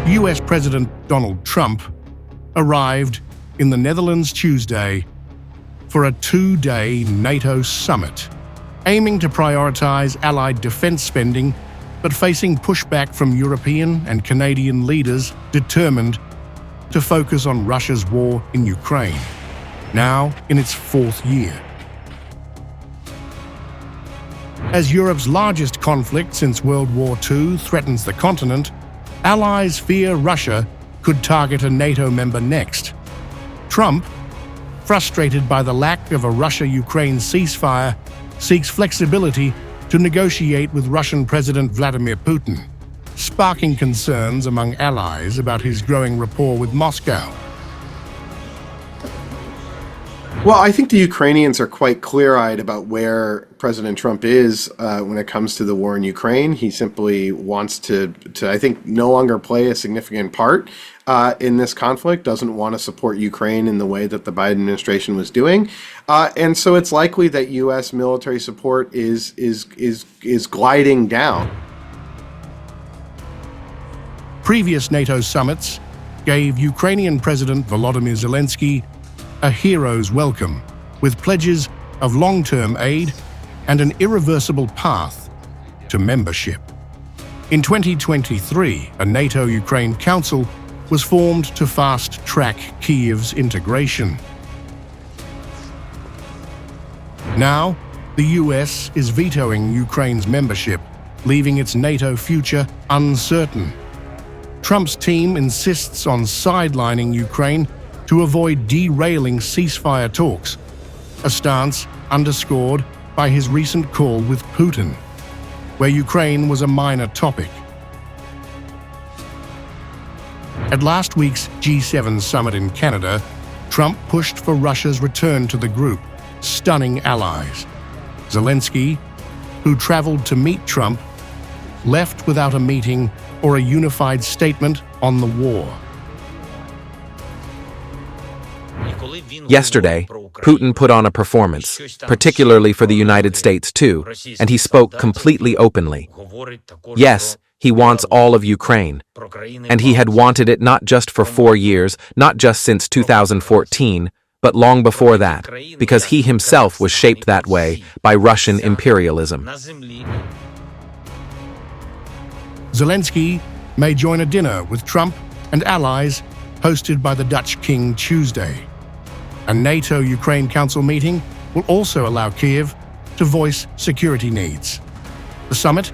US President Donald Trump arrived in the Netherlands Tuesday for a two-day NATO summit, aiming to prioritize Allied defense spending, but facing pushback from European and Canadian leaders determined to focus on Russia's war in Ukraine, now in its fourth year. As Europe's largest conflict since World War II threatens the continent, allies fear Russia could target a NATO member next. Trump, frustrated by the lack of a Russia-Ukraine ceasefire, seeks flexibility to negotiate with Russian President Vladimir Putin, sparking concerns among allies about his growing rapport with Moscow. Well, I think the Ukrainians are quite clear-eyed about where President Trump is when it comes to the war in Ukraine. He simply wants to I think, no longer play a significant part in this conflict, doesn't want to support Ukraine in the way that the Biden administration was doing. And so it's likely that U.S. military support is gliding down. Previous NATO summits gave Ukrainian President Volodymyr Zelensky a hero's welcome, with pledges of long-term aid and an irreversible path to membership. In 2023, a NATO-Ukraine Council was formed to fast-track Kyiv's integration. Now, the US is vetoing Ukraine's membership, leaving its NATO future uncertain. Trump's team insists on sidelining Ukraine to avoid derailing ceasefire talks, a stance underscored by his recent call with Putin, where Ukraine was a minor topic. At last week's G7 summit in Canada, Trump pushed for Russia's return to the group, stunning allies. Zelensky, who traveled to meet Trump, left without a meeting or a unified statement on the war. Yesterday, Putin put on a performance, particularly for the United States too, and he spoke completely openly. Yes, he wants all of Ukraine, and he had wanted it not just for 4 years, not just since 2014, but long before that, because he himself was shaped that way by Russian imperialism. Zelensky may join a dinner with Trump and allies hosted by the Dutch King Tuesday. A NATO-Ukraine Council meeting will also allow Kyiv to voice security needs. The summit,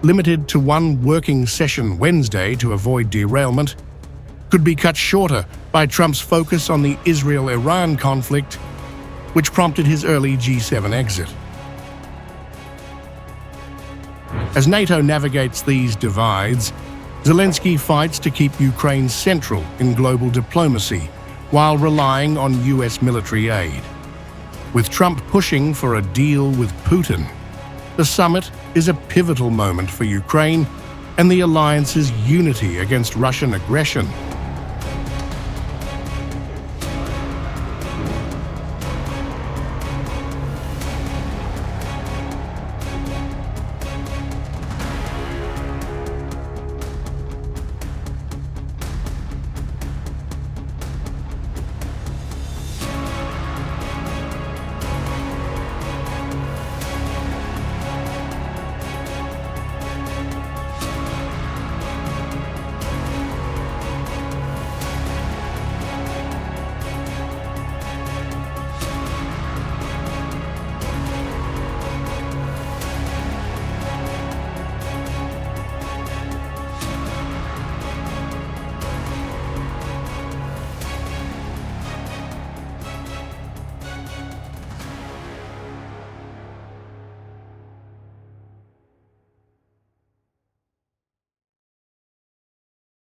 limited to one working session Wednesday to avoid derailment, could be cut shorter by Trump's focus on the Israel-Iran conflict, which prompted his early G7 exit. As NATO navigates these divides, Zelensky fights to keep Ukraine central in global diplomacy while relying on US military aid. With Trump pushing for a deal with Putin, the summit is a pivotal moment for Ukraine and the alliance's unity against Russian aggression.